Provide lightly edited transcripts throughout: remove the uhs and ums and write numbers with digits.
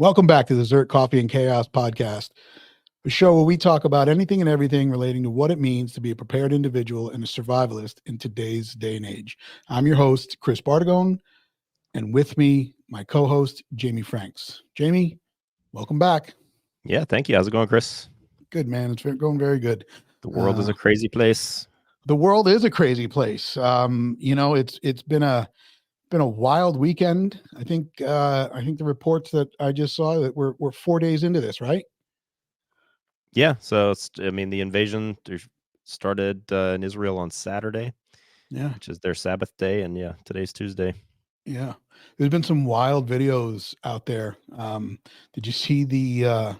Welcome back to the ZERT Coffee and Chaos podcast, a show where we talk about anything and everything relating to what it means to be a prepared individual and a survivalist in today's day and age. I'm your host, Chris Bartagone, and with me, my co-host, Jamie Franks. Jamie, welcome back. Yeah, thank you. How's it going, Chris? Good, man. It's going very good. The world is a crazy place. The world is a crazy place. It's been a wild weekend. I think the reports that I just saw that we're 4 days into this, right? Yeah, so the invasion started in Israel on Saturday, which is their Sabbath day, and yeah, today's Tuesday. Yeah, there's been some wild videos out there. Did you see the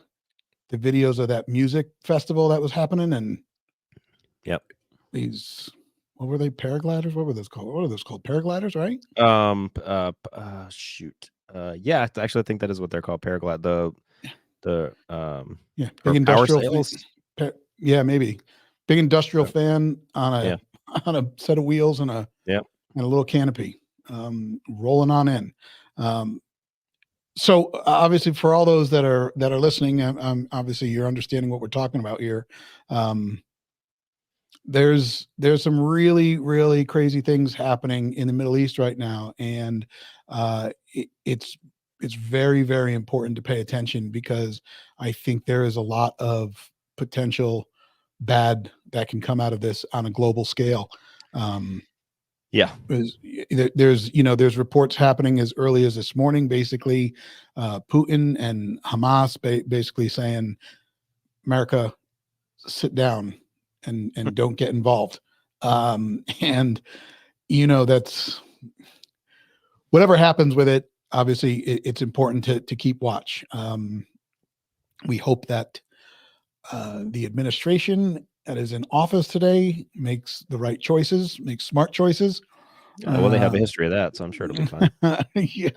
videos of that music festival that was happening? And yep, what were they? Paragliders? What were those called? What are those called? Paragliders, right? Shoot. Yeah, actually, I think that is what they're called. Paraglide. Big industrial power sails. Maybe big industrial fan on a set of wheels and a little canopy, rolling on in. So obviously, for all those that are listening, obviously you're understanding what we're talking about here. There's some really, really crazy things happening in the Middle East right now, and it's very, very important to pay attention, because I think there is a lot of potential bad that can come out of this on a global scale. There's reports happening as early as this morning, basically Putin and Hamas basically saying, America, sit down and don't get involved. And that's whatever happens with it. Obviously it's important to keep watch. We hope that the administration that is in office today makes the right choices, makes smart choices. Well, they have a history of that, so I'm sure it'll be fine. Yeah.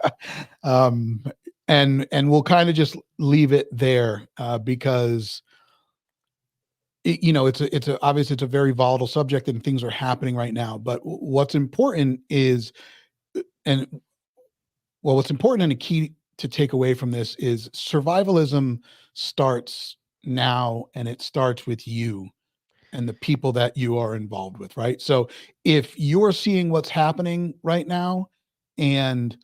And we'll kind of just leave it there because obviously it's a very volatile subject and things are happening right now. But what's important and a key to take away from this is survivalism starts now, and it starts with you and the people that you are involved with, right? So if you're seeing what's happening right now and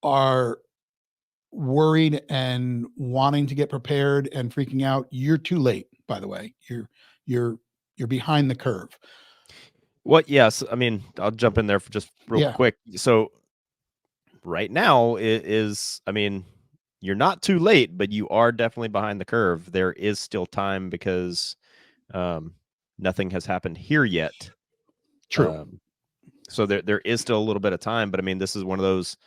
are worried and wanting to get prepared and freaking out, you're too late, by the way. You're behind the curve. What? Yes. I mean, I'll jump in there for just real quick. So right now you're not too late, but you are definitely behind the curve. There is still time because nothing has happened here yet. True. So there is still a little bit of time, but I mean, this is one of those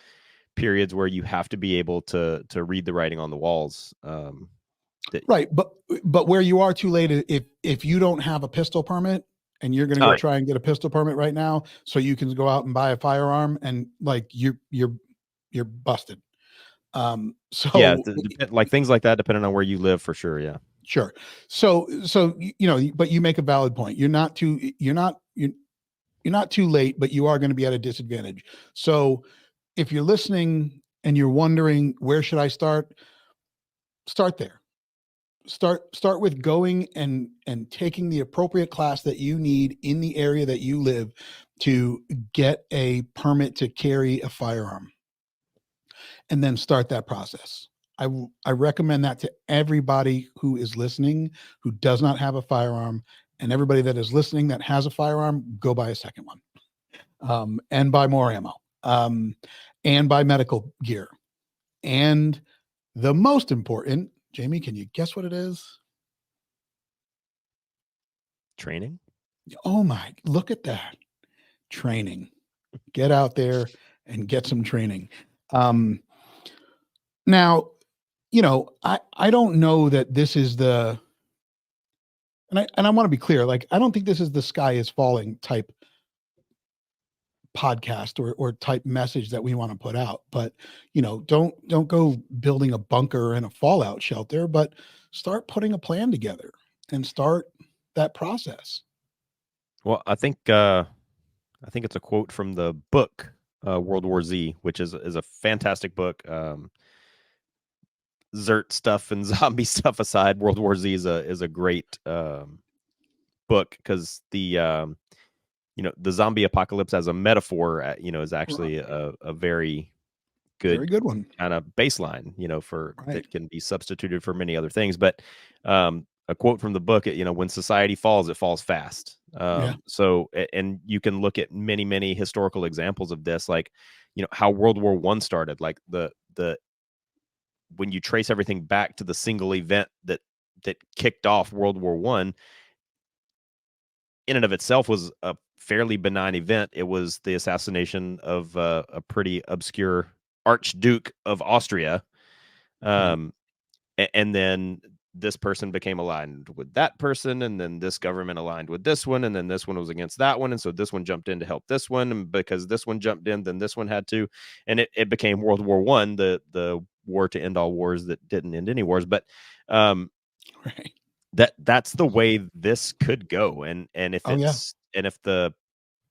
periods where you have to be able to read the writing on the walls. Right, but where you are too late, if you don't have a pistol permit and you're going to go try and get a pistol permit right now, so you can go out and buy a firearm, and like you're busted. So yeah, like things like that, depending on where you live, for sure. Yeah, sure. So but you make a valid point. You're not too late, but you are going to be at a disadvantage. So if you're listening and you're wondering, where should I start? Start there. Start with going and taking the appropriate class that you need in the area that you live to get a permit to carry a firearm, and then start that process. I recommend that to everybody who is listening who does not have a firearm, and everybody that is listening that has a firearm, go buy a second one, and buy more ammo, and buy medical gear. And the most important, Jamie, can you guess what it is? Training. Oh my, look at that. Training. Get out there and get some training. Now, I don't know that this is the, and I want to be clear, like, I don't think this is the sky is falling type podcast or type message that we want to put out. But don't go building a bunker and a fallout shelter, but start putting a plan together and start that process. Well, I think it's a quote from the book World War Z, which is a fantastic book. ZERT stuff and zombie stuff aside, World War Z is a great book, because the the zombie apocalypse as a metaphor, is actually a very Very good good one. kind of baseline, for Right. that can be substituted for many other things. But a quote from the book, when society falls, it falls fast. Yeah. So, and you can look at many, many historical examples of this, like, how World War I started, like the when you trace everything back to the single event that kicked off World War I, in and of itself was a fairly benign event. It was the assassination of a pretty obscure Archduke of Austria. Right. And then this person became aligned with that person, and then this government aligned with this one, and then this one was against that one, and so this one jumped in to help this one, and because this one jumped in, then this one had to, and it became World War I, the war to end all wars that didn't end any wars. But Right. that's the way this could go, and if Oh, yeah.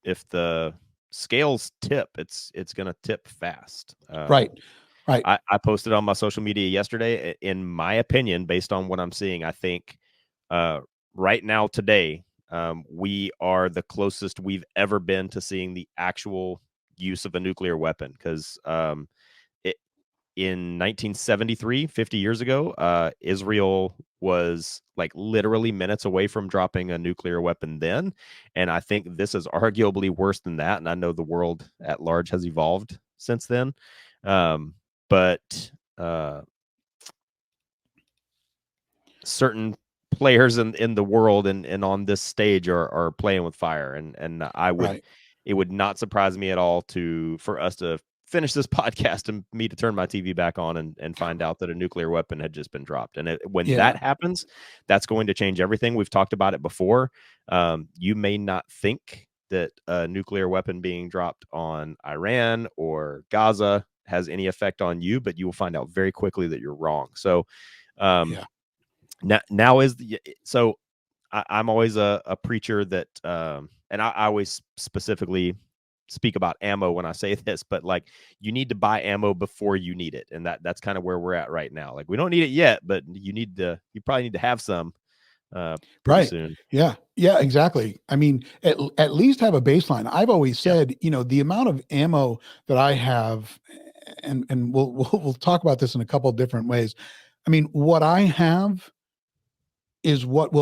if the scales tip, it's gonna tip fast. Right. Right. I posted on my social media yesterday. In my opinion, based on what I'm seeing, I think right now today, we are the closest we've ever been to seeing the actual use of a nuclear weapon. Because in 1973, 50 years ago, Israel was like literally minutes away from dropping a nuclear weapon then. And I think this is arguably worse than that. And I know the world at large has evolved since then. But certain players in the world and on this stage are playing with fire. And Right. it would not surprise me at all for us to finish this podcast and me to turn my TV back on and find out that a nuclear weapon had just been dropped. And when Yeah. that happens, that's going to change everything. We've talked about it before. You may not think that a nuclear weapon being dropped on Iran or Gaza has any effect on you, but you will find out very quickly that you're wrong. So Yeah. now is so I'm always a preacher that and I always specifically speak about ammo when I say this, but like, you need to buy ammo before you need it, and that's kind of where we're at right now. Like, we don't need it yet, but you probably need to have some pretty Right. soon. Yeah. Yeah, exactly. I mean, at least have a baseline. I've always Yeah. said, the amount of ammo that I have, and we'll talk about this in a couple of different ways. I mean, what I have is what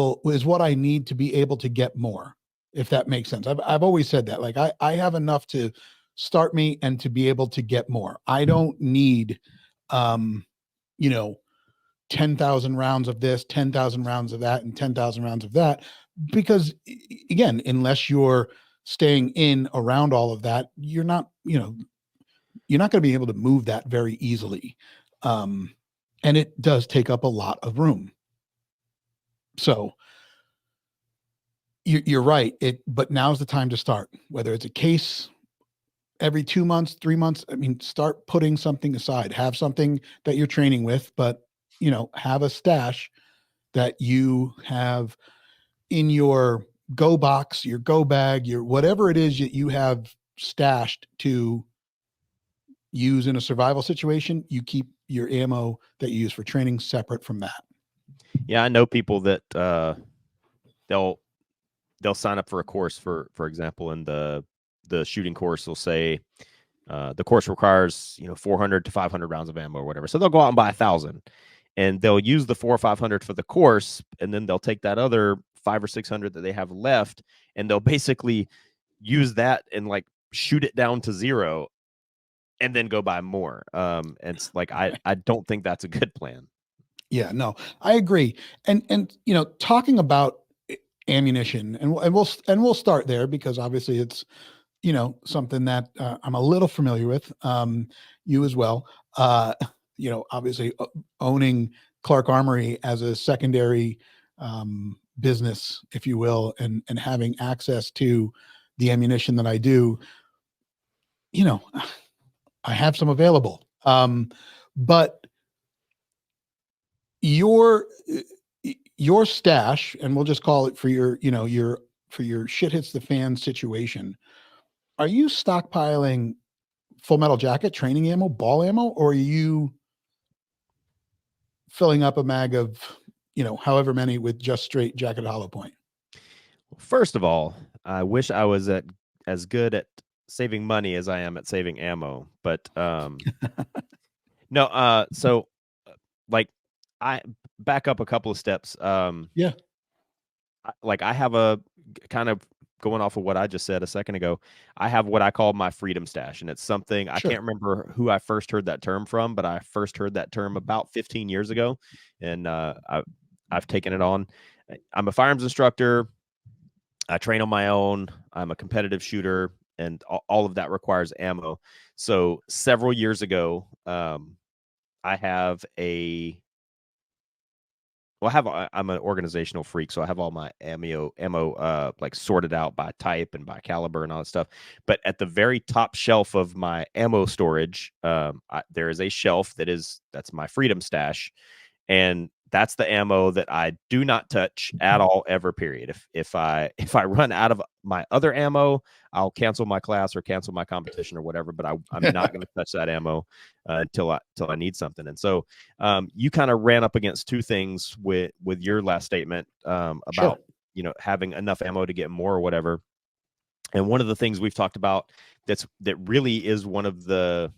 I need to be able to get more, if that makes sense. I've always said that. Like, I have enough to start me and to be able to get more. I don't need you know 10,000 rounds of this, 10,000 rounds of that, and 10,000 rounds of that. Because again, unless you're staying in around all of that, you're not going to be able to move that very easily. And it does take up a lot of room. So you're right. But now's the time to start, whether it's a case every 2 months, 3 months. I mean, start putting something aside, have something that you're training with, but have a stash that you have in your go box, your go bag, your whatever it is that you have stashed to use in a survival situation. You keep your ammo that you use for training separate from that. Yeah, I know people that they'll sign up for a course, for example, in the shooting course. They'll say the course requires 400 to 500 rounds of ammo or whatever, so they'll go out and buy 1,000, and they'll use the 400 or 500 for the course, and then they'll take that other 500 or 600 that they have left, and they'll basically use that and like shoot it down to zero, and then go buy more. And it's like, I don't think that's a good plan. Yeah, no, I agree. And talking about ammunition, and we'll start there because obviously it's something that I'm a little familiar with. You as well. Obviously owning Clark Armory as a secondary business, if you will, and having access to the ammunition that I do. I have some available. But your your stash, and we'll just call it for your shit hits the fan situation. Are you stockpiling Full Metal Jacket training ammo, ball ammo, or are you filling up a mag of, however many with just straight jacket hollow point? First of all, I wish I was as good at saving money as I am at saving ammo. But no, so like I back up a couple of steps. Yeah. I have a kind of going off of what I just said a second ago. I have what I call my freedom stash, and it's something I can't Sure. remember who I first heard that term from, but I first heard that term about 15 years ago, and I've taken it on. I'm a firearms instructor. I train on my own. I'm a competitive shooter, and all of that requires ammo. So several years ago, I have a well, I'm an organizational freak, so I have all my ammo like sorted out by type and by caliber and all that stuff. But at the very top shelf of my ammo storage, there is a shelf that's my freedom stash, and that's the ammo that I do not touch at all ever. Period. If I run out of my other ammo, I'll cancel my class or cancel my competition or whatever. But I'm not going to touch that ammo until I need something. And so you kind of ran up against two things with your last statement about Sure. Having enough ammo to get more or whatever. And one of the things we've talked about that really is one of the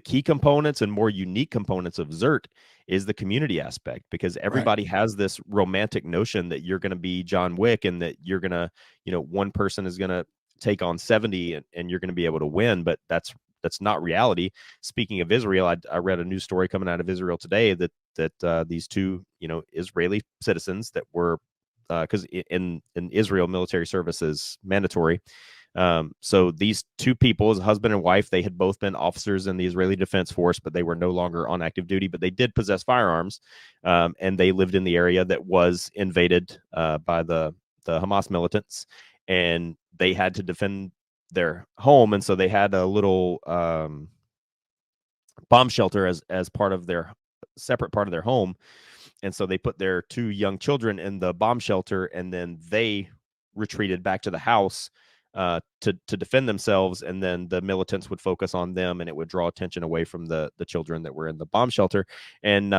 key components and more unique components of ZERT is the community aspect, because everybody has this romantic notion that you're going to be John Wick and that you're going to, one person is going to take on 70 and you're going to be able to win. But that's not reality. Speaking of Israel, I read a news story coming out of Israel today that these two, Israeli citizens that were, because in Israel, military service is mandatory. So these two people, as a husband and wife, they had both been officers in the Israeli Defense Force, but they were no longer on active duty, but they did possess firearms. And they lived in the area that was invaded by the Hamas militants, and they had to defend their home. And so they had a little bomb shelter as part of their separate part of their home. And so they put their two young children in the bomb shelter, and then they retreated back to the house to defend themselves. And then the militants would focus on them, and it would draw attention away from the children that were in the bomb shelter. And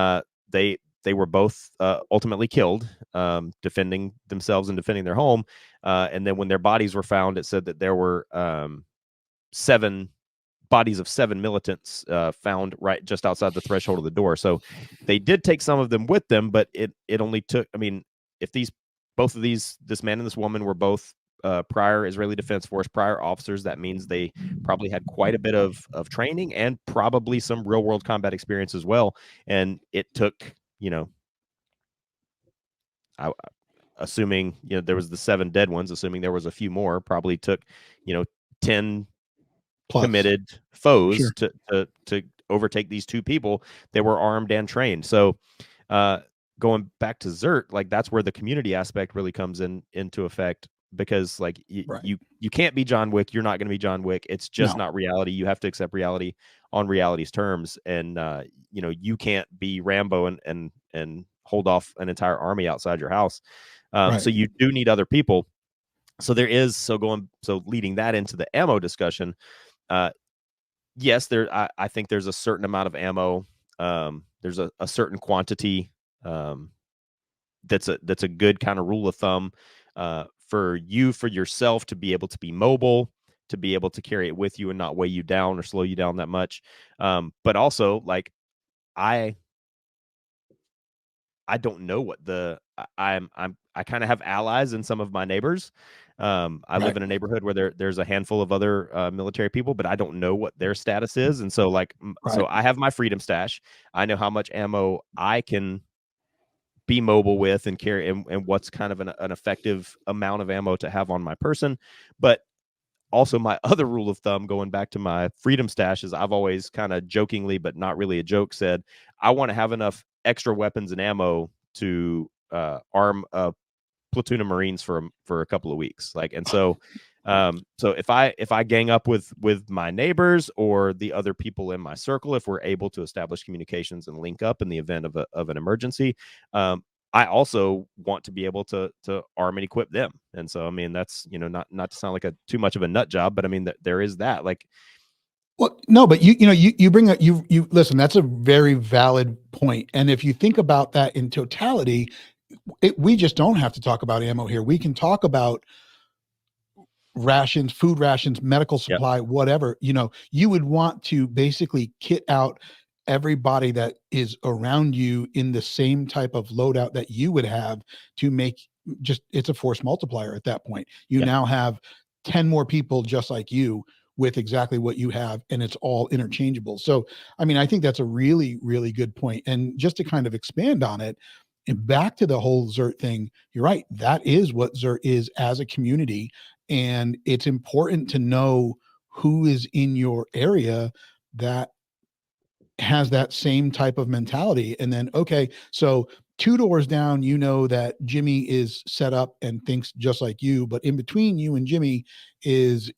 they were both ultimately killed defending themselves and defending their home. And then when their bodies were found, it said that there were 7 bodies of 7 militants found right just outside the threshold of the door. So they did take some of them with them, but it only took, I mean, if this man and this woman were both prior Israeli Defense Force, prior officers, that means they probably had quite a bit of training and probably some real world combat experience as well. And it took, assuming, there was the 7 dead ones, assuming there was a few more, probably took, 10 Plus. committed foes Sure. to overtake these two people that were armed and trained. So going back to ZERT, like that's where the community aspect really comes into effect, because like you can't be John Wick. You're not going to be John Wick. It's just not reality. You have to accept reality on reality's terms. And you can't be Rambo and hold off an entire army outside your house. So you do need other people. So leading that into the ammo discussion, yes, I think there's a certain amount of ammo. There's a certain quantity that's a good kind of rule of thumb for yourself to be able to be mobile, to be able to carry it with you and not weigh you down or slow you down that much. But also, like I don't know what I kind of have allies in some of my neighbors. I live in a neighborhood where there's a handful of other military people, but I don't know what their status is. And so so I have my freedom stash. I know how much ammo I can be mobile with and carry, and what's kind of an effective amount of ammo to have on my person. But also my other rule of thumb, going back to my freedom stash, is I've always kind of jokingly, but not really a joke, said I want to have enough extra weapons and ammo to arm a platoon of Marines for a couple of weeks. So if I gang up with my neighbors or the other people in my circle, if we're able to establish communications and link up in the event of an emergency, I also want to be able to arm and equip them. And so, I mean, that's, not to sound like too much of a nut job, but I mean, there is that, like, Well, no, but you bring up, you listen, that's a very valid point. And if you think about that in totality, we just don't have to talk about ammo here. We can talk about rations, food rations, medical Yep. supply, whatever. You would want to basically kit out everybody that is around you in the same type of loadout that you would have to make it's a force multiplier at that point. You Yep. now have 10 more people just like you with exactly what you have, and it's all interchangeable. So, I mean, I think that's a really, really good point. And just to kind of expand on it, and back to the whole ZERT thing, you're right. That is what ZERT is as a community. And it's important to know who is in your area that has that same type of mentality. And then, okay, so 2 doors down, that Jimmy is set up and thinks just like you, but in between you and Jimmy is,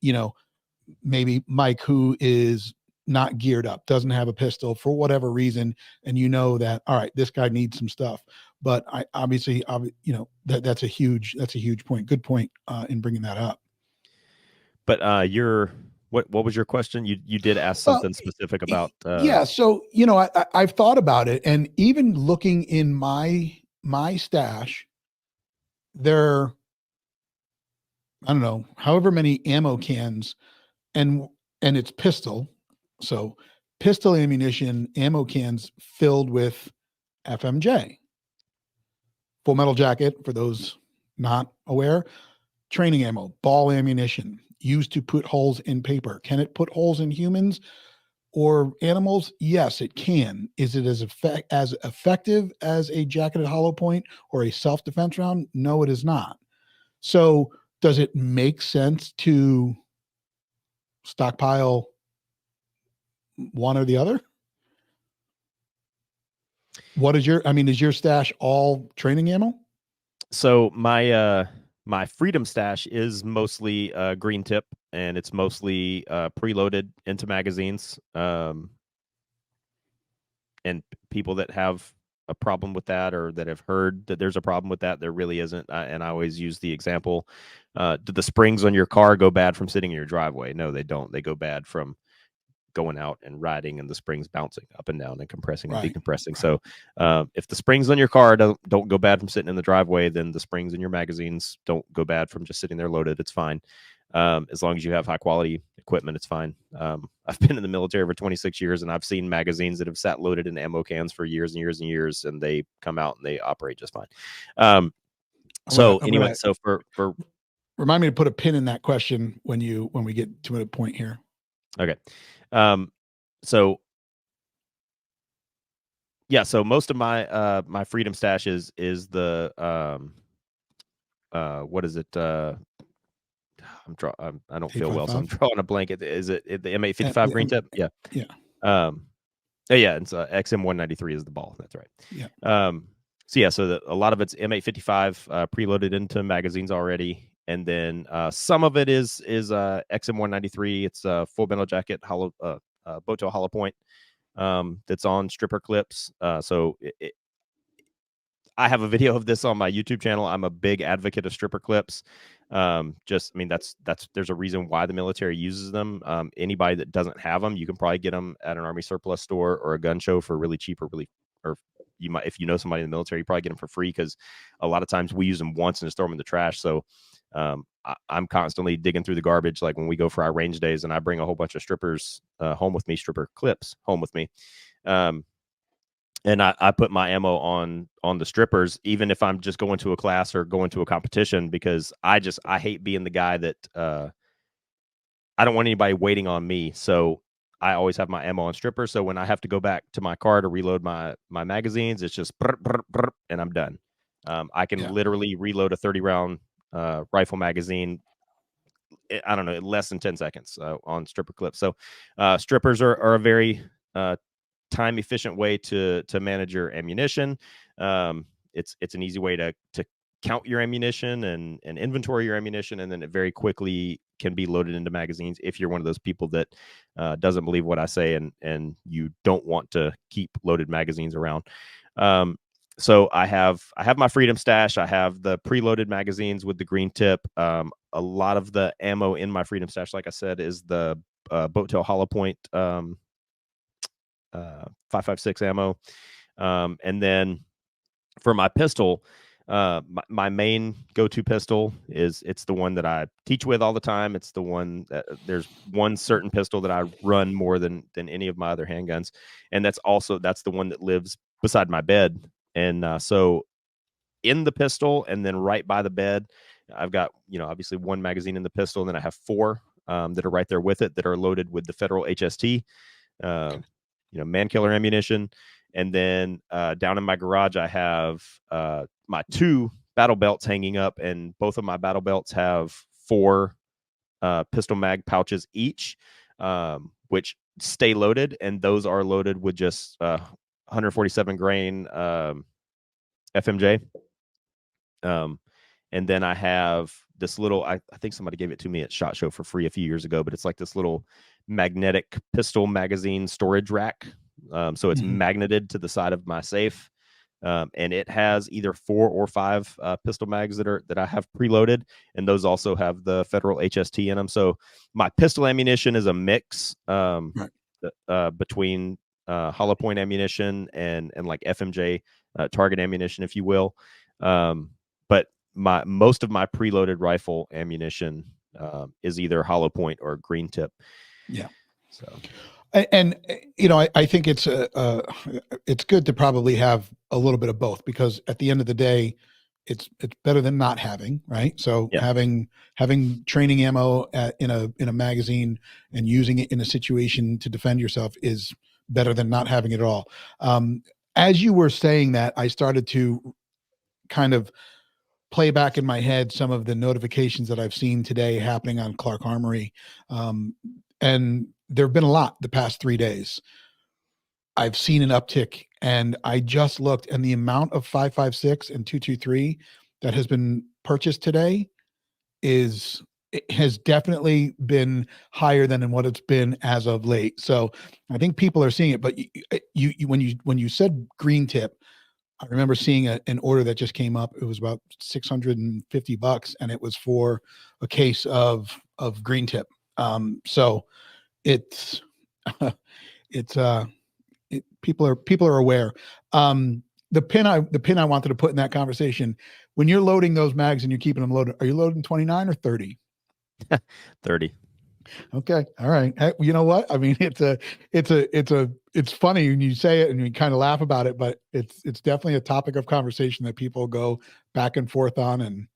maybe Mike, who is not geared up, doesn't have a pistol for whatever reason. And that, all right, this guy needs some stuff. But I obviously, that's a huge point. Good point in bringing that up. But what was your question? You did ask Well, something specific about yeah. So, I've thought about it, and even looking in my stash, there, I don't know, however many ammo cans, and it's pistol. So pistol ammunition, ammo cans filled with FMJ. Full Metal Jacket, for those not aware, training ammo, ball ammunition used to put holes in paper. Can it put holes in humans or animals? Yes, it can. Is it as effective as a jacketed hollow point or a self-defense round? No, it is not. So does it make sense to stockpile one or the other? Is your stash all training ammo? So my freedom stash is mostly green tip, and it's mostly preloaded into magazines. And people that have a problem with that, or that have heard that there's a problem with that, there really isn't. And I always use the example: do the springs on your car go bad from sitting in your driveway? No, they don't. They go bad from going out and riding and the springs bouncing up and down and compressing and decompressing. So if the springs on your car don't go bad from sitting in the driveway, then the springs in your magazines don't go bad from just sitting there loaded. It's fine. As long as you have high quality equipment, it's fine. I've been in the military for 26 years, and I've seen magazines that have sat loaded in ammo cans for years and years and years, and they come out and they operate just fine. So for remind me to put a pin in that question when we get to a point here. Okay. So most of my my freedom stash is the what is it? I don't feel well, so I'm drawing a blanket. Is it the M855 green tip? Yeah. Yeah. Yeah, it's XM193 is the ball. That's right. Yeah. So a lot of it's M855 preloaded into magazines already. And then some of it is XM193. It's a full metal jacket hollow Boto hollow point that's on stripper clips. I have a video of this on my YouTube channel. I'm a big advocate of stripper clips. That's there's a reason why the military uses them. Anybody that doesn't have them, you can probably get them at an Army surplus store or a gun show for really cheap, or you might, if you know somebody in the military, you probably get them for free, because a lot of times we use them once and just throw them in the trash. So I'm constantly digging through the garbage, like when we go for our range days, and I bring a whole bunch of strippers home with me, stripper clips home with me. And I put my ammo on the strippers, even if I'm just going to a class or going to a competition, because I hate being the guy that I don't want anybody waiting on me. So I always have my ammo on strippers. So when I have to go back to my car to reload my magazines, it's just brr, brr, brr, and I'm done. I can literally reload a 30-round rifle magazine, I don't know, less than 10 seconds on stripper clips. So strippers are a very time efficient way to manage your ammunition. It's an easy way to count your ammunition and inventory your ammunition, and then it very quickly can be loaded into magazines if you're one of those people that doesn't believe what I say and you don't want to keep loaded magazines around. So I have my freedom stash. I have the preloaded magazines with the green tip. A lot of the ammo in my freedom stash, like I said, is the boat tail hollow point 5.56 ammo, and then for my pistol, my main go-to pistol it's the one that I teach with all the time. It's the one that there's one certain pistol that I run more than any of my other handguns, and that's the one that lives beside my bed. And so in the pistol, and then right by the bed, I've got obviously one magazine in the pistol, and then I have four that are right there with it that are loaded with the Federal HST, man killer ammunition. And then down in my garage, I have my two battle belts hanging up, and both of my battle belts have four pistol mag pouches each, which stay loaded, and those are loaded with just 147 grain FMJ. And then I have this little, I think somebody gave it to me at SHOT Show for free a few years ago, but it's like this little magnetic pistol magazine storage rack. So it's magneted to the side of my safe. And it has either 4 or 5 pistol mags that I have preloaded, and those also have the Federal HST in them. So my pistol ammunition is a mix between hollow point ammunition and like FMJ target ammunition, if you will. But most of my preloaded rifle ammunition is either hollow point or green tip. Yeah. So, and I think it's good to probably have a little bit of both, because at the end of the day, it's better than not having, right? So having training ammo in a magazine and using it in a situation to defend yourself is better than not having it at all. As you were saying that, I started to kind of play back in my head some of the notifications that I've seen today happening on Clark Armory. And there've been a lot the past 3 days. I've seen an uptick, and I just looked, and the amount of 5.56 and 2.23 that has been purchased today has definitely been higher than in what it's been as of late. So I think people are seeing it, but when you said green tip, I remember seeing an order that just came up. It was about $650, and it was for a case of green tip. So it's people are aware. The pin I wanted to put in that conversation: when you're loading those mags and you're keeping them loaded, are you loading 29 or 30? 30. Okay. All right. Hey, you know what? I mean, it's funny when you say it and you kind of laugh about it, but it's definitely a topic of conversation that people go back and forth on. And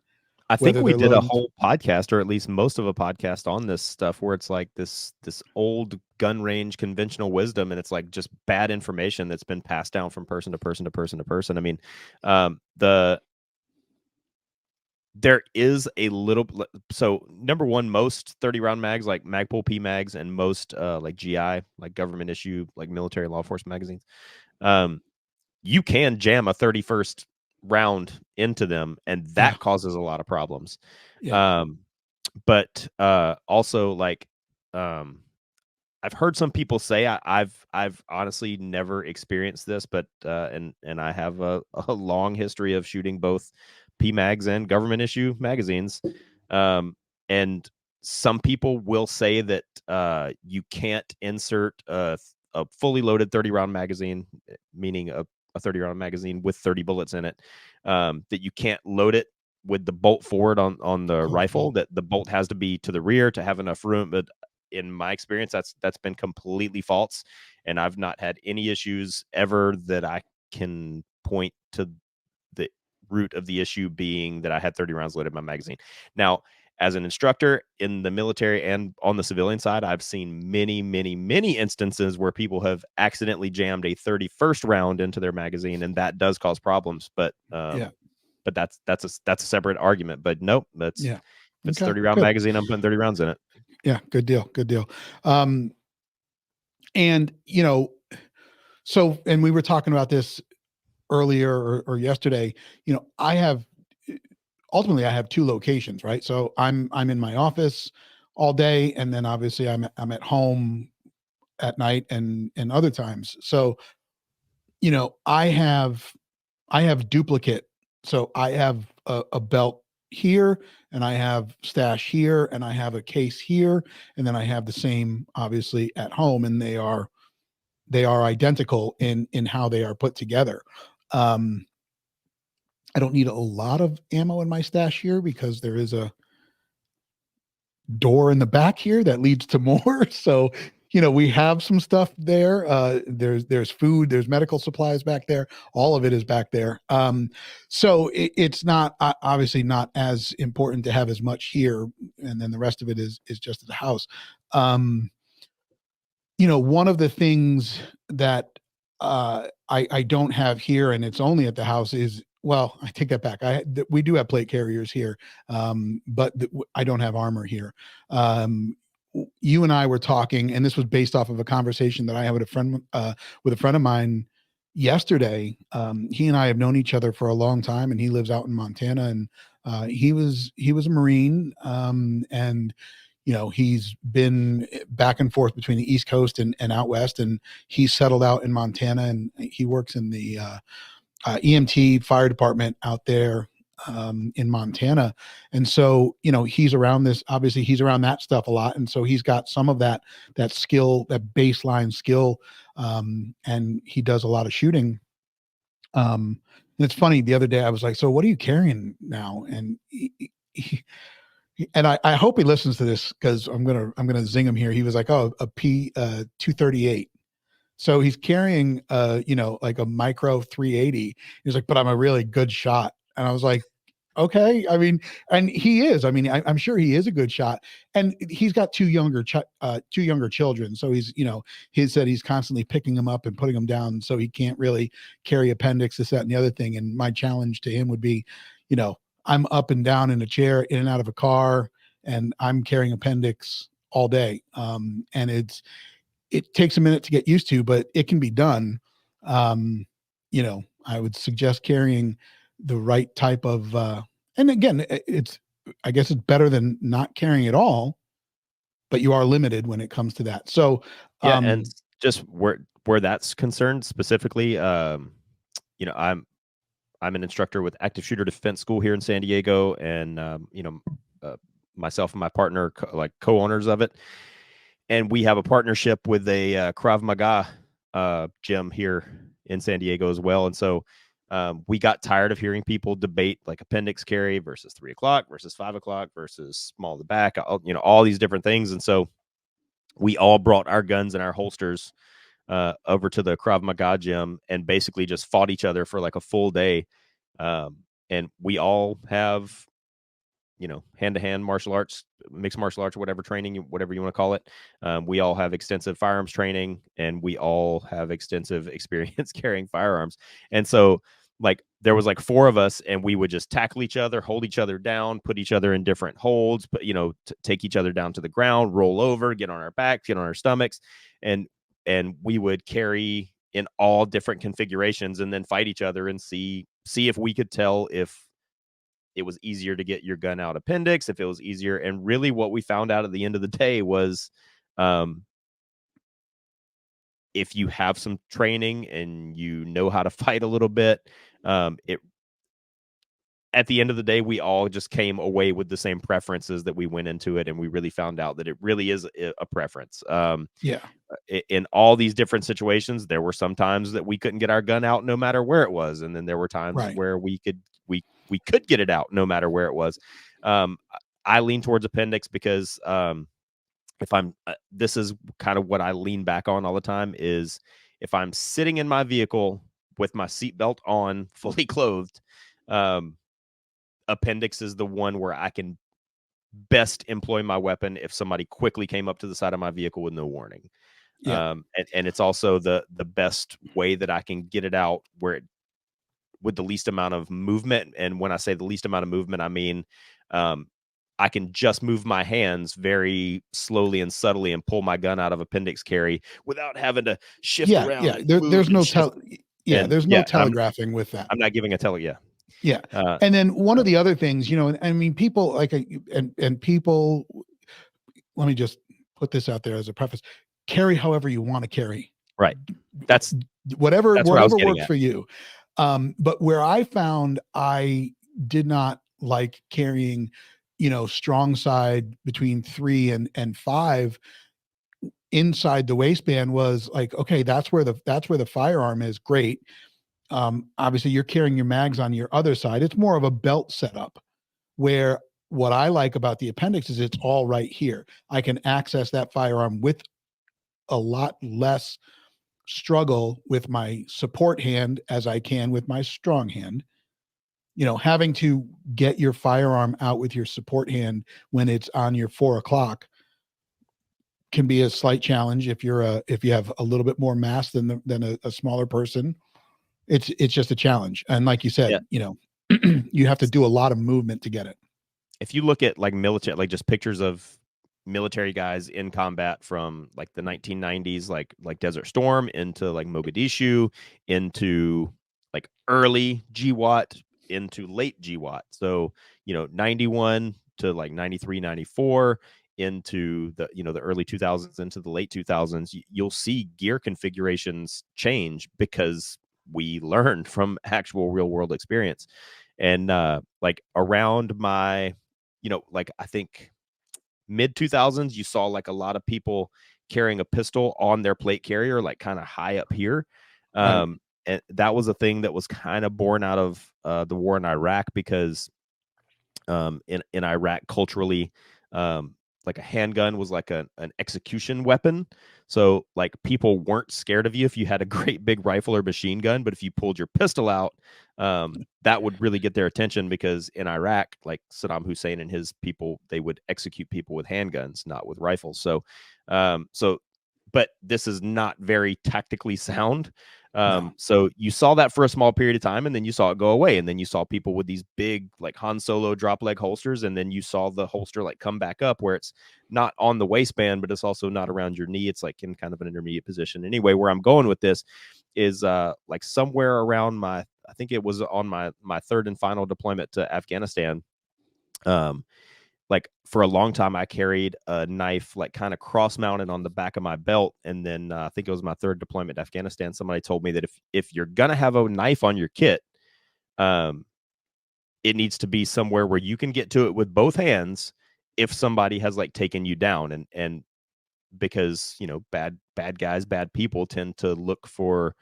I think we did a whole podcast, or at least most of a podcast, on this stuff, where it's like this old gun range conventional wisdom, and it's like just bad information that's been passed down from person to person to person to person. I mean, there is a little. So number one, most 30 round mags, like Magpul P mags, and most like GI, like government issue, like military law enforcement magazines, you can jam a 31st round into them, and that causes a lot of problems. But also, like, I've heard some people say, I've honestly never experienced this, but and I have a long history of shooting both PMags and government issue magazines, and some people will say that you can't insert a fully loaded 30 round magazine, meaning a 30 round magazine with 30 bullets in it, that you can't load it with the bolt forward on the rifle, that the bolt has to be to the rear to have enough room. But in my experience, that's been completely false, and I've not had any issues ever that I can point to the root of the issue being that I had 30 rounds loaded in my magazine. Now, as an instructor in the military and on the civilian side, I've seen many, many, many instances where people have accidentally jammed a 31st round into their magazine, and that does cause problems. But but that's a separate argument. But nope, it's 30 round magazine, I'm putting 30 rounds in it. Yeah, good deal. And so, and we were talking about this earlier or yesterday. Ultimately I have 2 locations, right? So I'm in my office all day, and then obviously I'm at home at night and other times. So, I have duplicate. So I have a belt, here, and I have stash here, and I have a case here, and then I have the same obviously at home, and they are identical in how they are put together. I don't need a lot of ammo in my stash here because there is a door in the back here that leads to more. So, we have some stuff there. There's food, there's medical supplies back there. All of it is back there. So it's not obviously not as important to have as much here, and then the rest of it is just at the house. One of the things that I don't have here, and it's only at the house, is, well, I take that back. We do have plate carriers here, but I don't have armor here. You and I were talking, and this was based off of a conversation that I had with a friend of mine yesterday. He and I have known each other for a long time, and he lives out in Montana, and he was a Marine, and he's been back and forth between the East Coast and out West, and he's settled out in Montana, and he works in the EMT fire department out there in Montana. And so, he's around obviously he's around that stuff a lot. And so he's got some of that skill, that baseline skill. And he does a lot of shooting. And it's funny, the other day I was like, so what are you carrying now? And and I hope he listens to this, because I'm gonna zing him here. He was like, oh, a P238. So he's carrying like a micro 380. He's like, but I'm a really good shot. And I was like, okay. I mean, and he is. I mean, I'm sure he is a good shot. And he's got two younger children. So he's, he said he's constantly picking them up and putting them down. So he can't really carry appendix, this, that, and the other thing. And my challenge to him would be, I'm up and down in a chair, in and out of a car, and I'm carrying appendix all day. And it takes a minute to get used to, but it can be done. I would suggest carrying the right type of, and again, I guess it's better than not carrying at all, but you are limited when it comes to that. So, and just where that's concerned specifically, I'm an instructor with Active Shooter Defense School here in San Diego, and myself and my partner co-owners of it, and we have a partnership with a Krav Maga gym here in San Diego as well. And so we got tired of hearing people debate like appendix carry versus 3 o'clock versus 5 o'clock versus small the back, all these different things. And so we all brought our guns and our holsters over to the Krav Maga gym and basically just fought each other for like a full day. And we all have, hand-to-hand martial arts, mixed martial arts, whatever training, whatever you want to call it. We all have extensive firearms training, and we all have extensive experience carrying firearms. And so there was 4 of us, and we would just tackle each other, hold each other down, put each other in different holds, but take each other down to the ground, roll over, get on our backs, get on our stomachs, and we would carry in all different configurations, and then fight each other and see if we could tell if it was easier to get your gun out appendix, if it was easier. And really what we found out at the end of the day was, if you have some training and you know how to fight a little bit, at the end of the day, we all just came away with the same preferences that we went into it. And we really found out that it really is a preference. In all these different situations, there were some times that we couldn't get our gun out no matter where it was. And then there were times where we could get it out no matter where it was. I lean towards appendix because if I'm, this is kind of what I lean back on all the time, is if I'm sitting in my vehicle with my seatbelt on, fully clothed, appendix is the one where I can best employ my weapon if somebody quickly came up to the side of my vehicle with no warning. And it's also the best way that I can get it out with the least amount of movement. And when I say the least amount of movement, I mean, I can just move my hands very slowly and subtly and pull my gun out of appendix carry without having to shift around. Yeah. There's no telegraphing with that. I'm not giving a Yeah. And then one of the other things, I mean, people and people, let me just put this out there as a preface: carry however you want to carry. Right. That's whatever works for you. But where I found I did not like carrying, strong side between 3 and 5 inside the waistband was like, okay, that's where the firearm is. Great. Obviously you're carrying your mags on your other side. It's more of a belt setup, where what I like about the appendix is it's all right here. I can access that firearm with a lot less struggle with my support hand as I can with my strong hand. Having to get your firearm out with your support hand when it's on your 4 o'clock can be a slight challenge if you have a little bit more mass than a smaller person. It's just a challenge. And like you said, you have to do a lot of movement to get it. If you look at like military, like just pictures of military guys in combat from like the 1990s, like Desert Storm into like Mogadishu, into like early GWAT, into late GWAT. So, 91 to like 93, 94, into the, the early 2000s, into the late 2000s, you'll see gear configurations change because we learned from actual real world experience. And like around my, like I think mid 2000s, you saw like a lot of people carrying a pistol on their plate carrier, like kind of high up here. Right. And that was a thing that was kind of born out of the war in Iraq, because in Iraq, culturally, like a handgun was like an execution weapon. So like people weren't scared of you if you had a great big rifle or machine gun, but if you pulled your pistol out, that would really get their attention, because in Iraq, like Saddam Hussein and his people, they would execute people with handguns, not with rifles. So, but this is not very tactically sound. No. So you saw that for a small period of time, and then you saw it go away, and then you saw people with these big like Han Solo drop leg holsters, and then you saw the holster like come back up where it's not on the waistband, but it's also not around your knee. It's like in kind of an intermediate position. Anyway, where I'm going with this is like somewhere around I think it was on my third and final deployment to Afghanistan. Like for a long time, I carried a knife like kind of cross mounted on the back of my belt. And then I think it was my third deployment to Afghanistan. Somebody told me that if you're going to have a knife on your kit, it needs to be somewhere where you can get to it with both hands if somebody has like taken you down. And because, bad guys, bad people tend to look for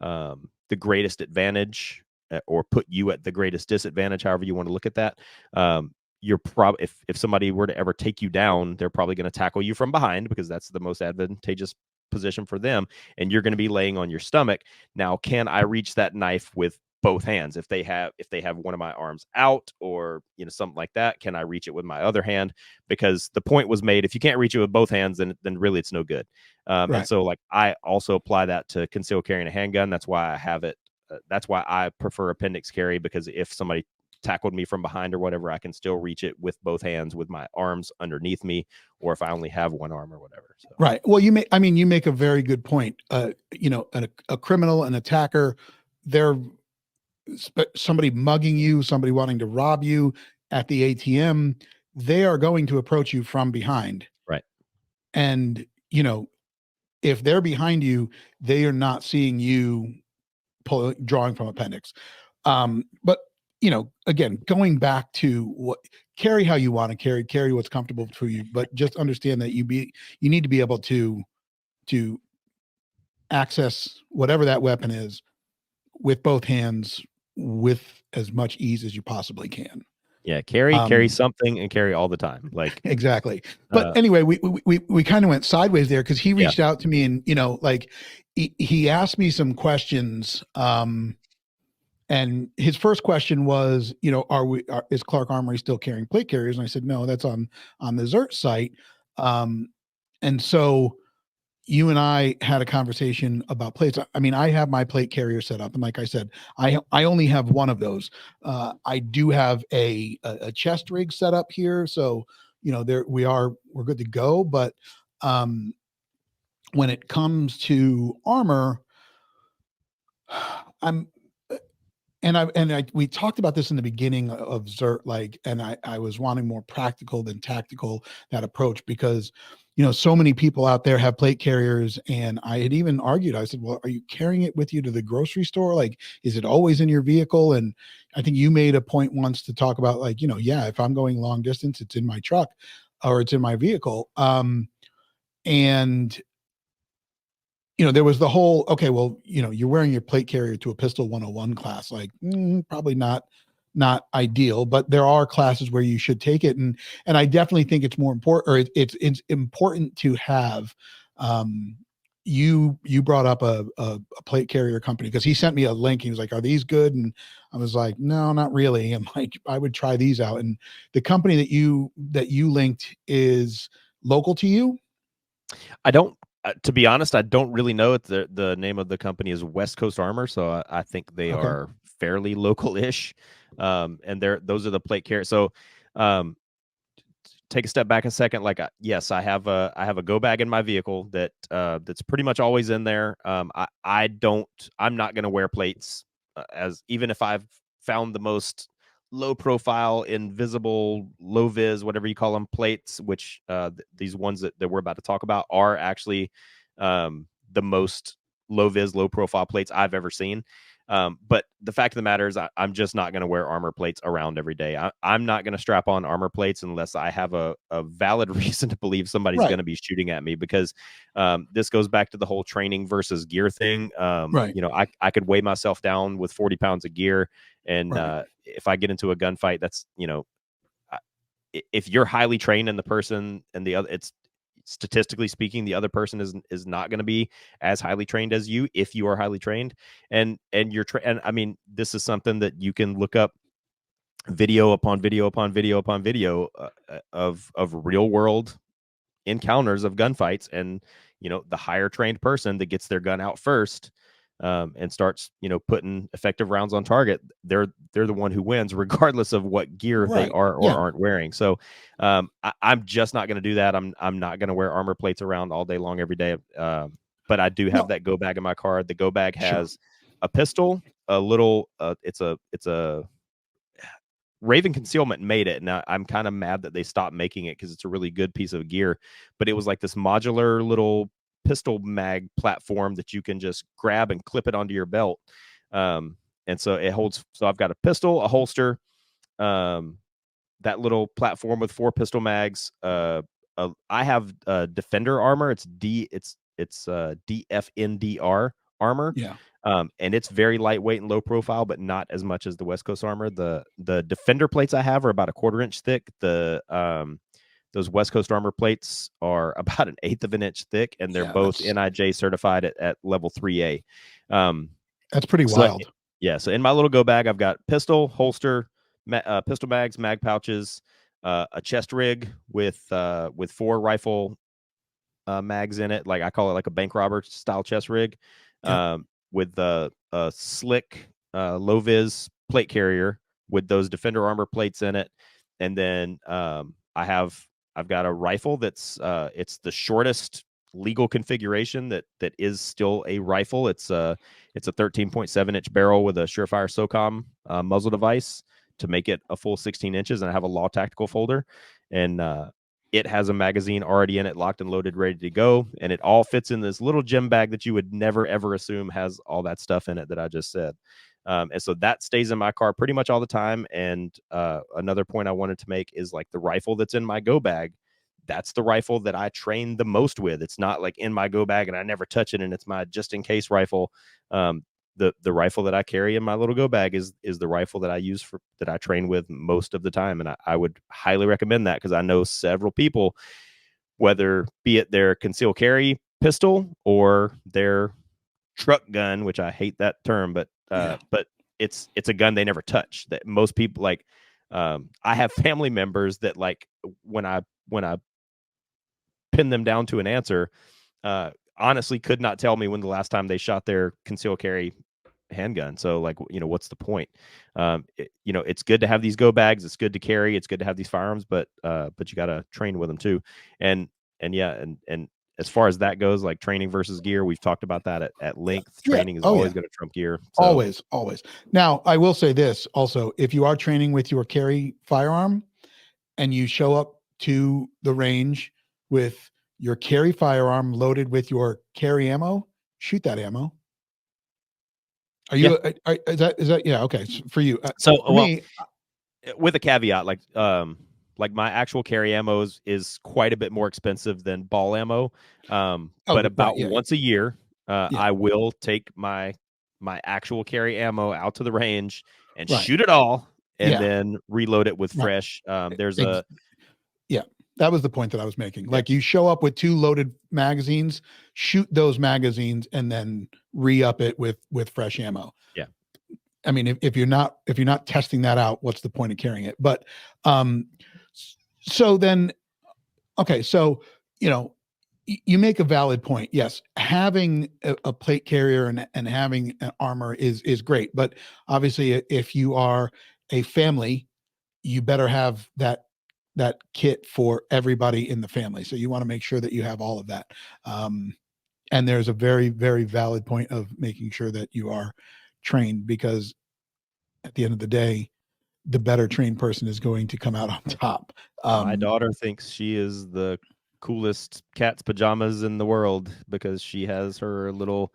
the greatest advantage, or put you at the greatest disadvantage, however you want to look at that. You're probably, if somebody were to ever take you down, they're probably going to tackle you from behind, because that's the most advantageous position for them, and you're going to be laying on your stomach. Now, can I reach that knife with both hands? If they have one of my arms out, or something like that, can I reach it with my other hand? Because the point was made, if you can't reach it with both hands, then really it's no good. Right. And so like I also apply that to concealed carrying a handgun. That's why I have it. That's why I prefer appendix carry, because if somebody tackled me from behind or whatever, I can still reach it with both hands with my arms underneath me, or if I only have one arm or whatever. So. Right. Well, you make a very good point. A criminal, an attacker, they're somebody mugging you, somebody wanting to rob you at the ATM, they are going to approach you from behind. Right. And, if they're behind you, they are not seeing you drawing from appendix. But again, going back to carry how you want to carry what's comfortable for you, but just understand that you need to be able to access whatever that weapon is with both hands with as much ease as you possibly can. Yeah, carry something and carry all the time. Like exactly. But anyway, we kind of went sideways there, because he reached out to me, and like he asked me some questions. And his first question was, is Clark Armory still carrying plate carriers? And I said, no, that's on the ZERT site. And so you and I had a conversation about plates. I mean, I have my plate carrier set up, and like I said, I only have one of those. I do have a chest rig set up here, so we're good to go. But when it comes to armor, we talked about this in the beginning of ZERT, like, and I was wanting more practical than tactical, that approach, because so many people out there have plate carriers, and I had even argued. I said, well, are you carrying it with you to the grocery store? Like, is it always in your vehicle? And I think you made a point once to talk about, like, yeah, if I'm going long distance, it's in my truck or it's in my vehicle. And there was the whole, okay, well, you're wearing your plate carrier to a Pistol 101 class, like probably not ideal, but there are classes where you should take it. And I definitely think it's more important, or it's important to have, you brought up a plate carrier company, because he sent me a link. He was like, are these good? And I was like, no, not really. I'm like, I would try these out. And the company that you linked is local to you? I don't, to be honest, I don't really know. The name of the company is West Coast Armor, so I think they are fairly local-ish. And those are the plate carriers. So, take a step back a second. Like, yes, I have a go bag in my vehicle that's pretty much always in there. I'm not going to wear plates, as even if I've found the most low profile, invisible, low vis, whatever you call them, plates, which these ones that we're about to talk about are actually the most low vis, low profile plates I've ever seen. But the fact of the matter is, I'm just not going to wear armor plates around every day. I'm not going to strap on armor plates unless I have a valid reason to believe somebody's going to be shooting at me, because this goes back to the whole training versus gear thing. I could weigh myself down with 40 pounds of gear, and if I get into a gunfight, that's, if you're highly trained and the person and the other, it's statistically speaking, the other person is not going to be as highly trained as you if you are highly trained. And and I mean, this is something that you can look up video upon video upon video upon video of real world encounters of gunfights, and the higher trained person that gets their gun out first, and starts putting effective rounds on target, they're the one who wins, regardless of what gear they are or aren't wearing. So I'm just not going to do that. I'm not going to wear armor plates around all day long every day. But I do have that go bag in my car. The go bag has a pistol, a little it's a Raven Concealment made it, and I'm kind of mad that they stopped making it, because it's a really good piece of gear. But it was like this modular little pistol mag platform that you can just grab and clip it onto your belt. And so it holds. So I've got a pistol, a holster, that little platform with 4 pistol mags. I have Defender armor. It's DFNDR armor. Yeah. And it's very lightweight and low profile, but not as much as the West Coast armor. The Defender plates I have are about a 1/4 inch thick. Those West Coast armor plates are about 1/8 of an inch thick, and they're both NIJ certified at level 3A. That's pretty wild. So in my little go bag, I've got pistol, holster, pistol bags, mag pouches, a chest rig with 4 rifle mags in it. Like, I call it like a bank robber style chest rig. With the slick low vis plate carrier with those Defender armor plates in it. And then I've got a rifle that's it's the shortest legal configuration that is still a rifle. It's a 13.7 inch barrel with a Surefire SOCOM muzzle device to make it a full 16 inches. And I have a Law Tactical folder, and it has a magazine already in it, locked and loaded, ready to go. And it all fits in this little gym bag that you would never, ever assume has all that stuff in it that I just said. And so that stays in my car pretty much all the time. And another point I wanted to make is, like, the rifle that's in my go bag, that's the rifle that I train the most with. It's not like in my go bag and I never touch it, and it's my just in case rifle. The rifle that I carry in my little go bag is the rifle that I use that I train with most of the time. And I would highly recommend that, because I know several people, whether be it their concealed carry pistol or their truck gun, which I hate that term, but it's a gun they never touch. That most people, like, I have family members that, like, when I pin them down to an answer, honestly could not tell me when the last time they shot their concealed carry handgun. So, like, what's the point? It's good to have these go bags. It's good to carry. It's good to have these firearms, but you got to train with them too. And as far as that goes, like training versus gear, we've talked about that at length. Training is always going to trump gear. So. Always. Now, I will say this also: if you are training with your carry firearm and you show up to the range with your carry firearm loaded with your carry ammo, shoot that ammo. Are you? Yeah. Is that? Yeah. Okay. For you. So, For well, me, with a caveat, like my actual carry ammo is quite a bit more expensive than ball ammo. But right. about Yeah. once a year, Yeah. I will take my actual carry ammo out to the range and Right. shoot it all, and Yeah. then reload it with Right. fresh. There's Ex- a yeah. That was the point that I was making. yeah, Like you show up with 2 loaded magazines, shoot those magazines, and then re-up it with fresh ammo. yeah. I mean, if you're not testing that out, what's the point of carrying it? But um, so then, okay, so you know, you make a valid point. Yes, having a plate carrier and having an armor is great, but obviously, if you are a family, you better have that kit for everybody in the family. So you want to make sure that you have all of that. And there's a very, very valid point of making sure that you are trained, because at the end of the day, the better trained person is going to come out on top. My daughter thinks she is the coolest cat's pajamas in the world because she has her little,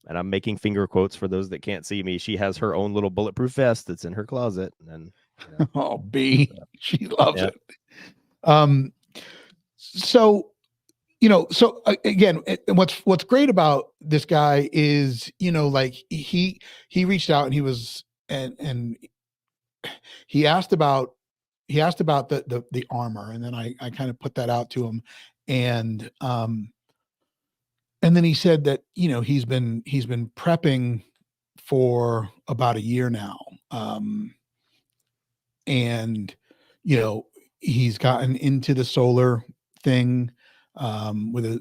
and I'm making finger quotes for those that can't see me. She has her own little bulletproof vest that's in her closet, and Oh, B, she loves yeah, it. Um, so so again, what's great about this guy is, like he reached out and he was and he asked about the armor, and then I kind of put that out to him, and then he said that he's been prepping for about a year now, and you know he's gotten into the solar thing, with a,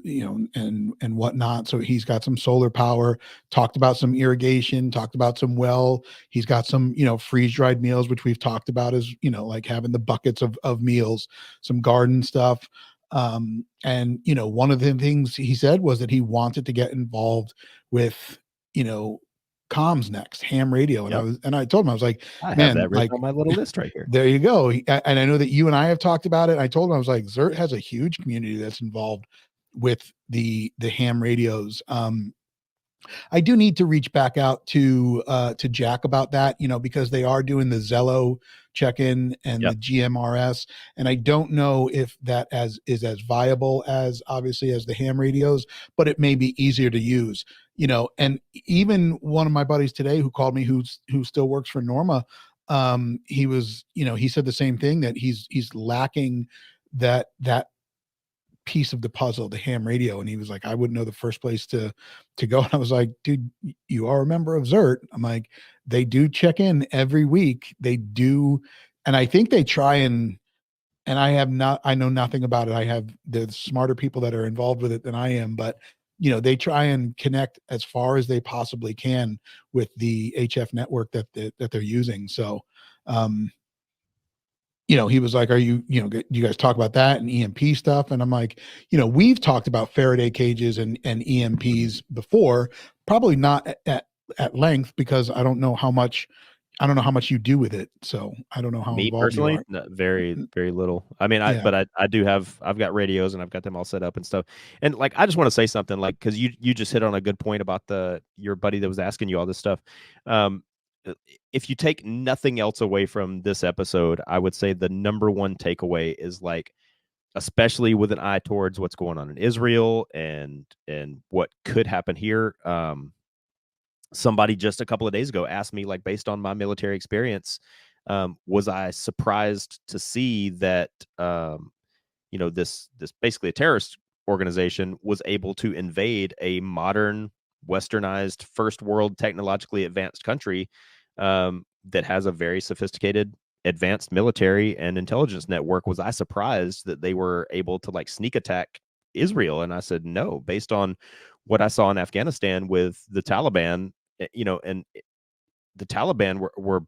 and whatnot. So he's got some solar power. Talked about some irrigation. Talked about some well. He's got some freeze dried meals, which we've talked about as like having the buckets of meals, some garden stuff. And one of the things he said was that he wanted to get involved with you know comms next, ham radio. And yep. I told him, I was like, I have man, that written like, on my little list right here. there you go. And I know that you and I have talked about it. I told him, I was like, ZERT has a huge community that's involved with the ham radios. I do need to reach back out to Jack about that, because they are doing the Zello check-in and Yep. the GMRS, and I don't know if that is as viable as obviously as the ham radios, but it may be easier to use. And even one of my buddies today who called me, who still works for Norma, he was, he said the same thing, that he's lacking that piece of the puzzle, the ham radio. And he was like, I wouldn't know the first place to go. And I was like, dude, you are a member of ZERT. I'm like, they do check in every week. They do. And I think they try and I know nothing about it. I have the smarter people that are involved with it than I am, but they try and connect as far as they possibly can with the HF network that they're using. So, he was like, do you guys talk about that and EMP stuff? And I'm like, we've talked about Faraday cages and EMPs before, probably not at length, because I don't know how much you do with it. So I don't know how Me involved you personally, are. no, very, very little. I mean, Yeah. I do have, I've got radios and I've got them all set up and stuff. And like, I just want to say something, like, because you just hit on a good point about your buddy that was asking you all this stuff. Um, if you take nothing else away from this episode, I would say the number one takeaway is, like, especially with an eye towards what's going on in Israel and what could happen here. Somebody just a couple of days ago asked me, like, based on my military experience, was I surprised to see that this basically a terrorist organization was able to invade a modern, westernized, first world, technologically advanced country, that has a very sophisticated, advanced military and intelligence network. Was I surprised that they were able to, like, sneak attack Israel? And I said, no, based on what I saw in Afghanistan with the Taliban, and the Taliban were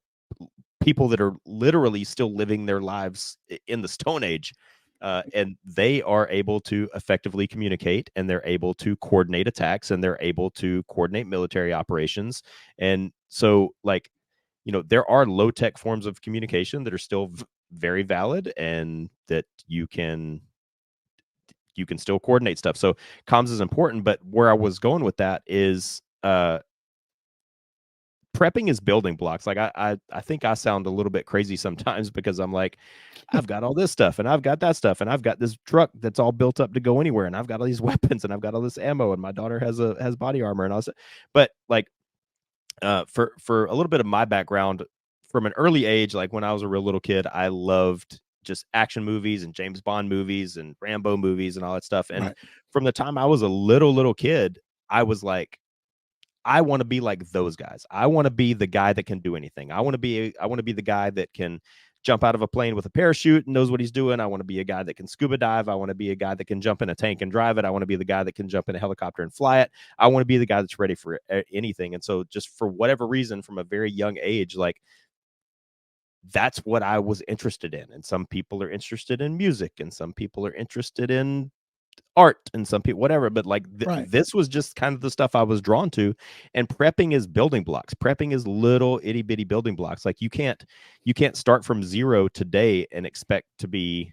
people that are literally still living their lives in the Stone Age. And they are able to effectively communicate, and they're able to coordinate attacks, and they're able to coordinate military operations. And so, like, there are low tech forms of communication that are still very valid, and that you can you can still coordinate stuff. So comms is important, but where I was going with that is prepping is building blocks. Like I think I sound a little bit crazy sometimes because I'm like, I've got all this stuff and I've got that stuff and I've got this truck that's all built up to go anywhere and I've got all these weapons and I've got all this ammo and my daughter has body armor and all this. But like for a little bit of my background from an early age, like when I was a real little kid, I loved just action movies and James Bond movies and Rambo movies and all that stuff. And from the time I was a little kid, I was like, I want to be like those guys. I want to be the guy that can do anything. I want to be the guy that can jump out of a plane with a parachute and knows what he's doing. I want to be a guy that can scuba dive. I want to be a guy that can jump in a tank and drive it. I want to be the guy that can jump in a helicopter and fly it. I want to be the guy that's ready for anything. And so just for whatever reason, from a very young age, like that's what I was interested in. And some people are interested in music and some people are interested in art and some people whatever, but like this was just kind of the stuff I was drawn to. And prepping is building blocks. Prepping is little itty bitty building blocks. Like you can't start from zero today and expect to be,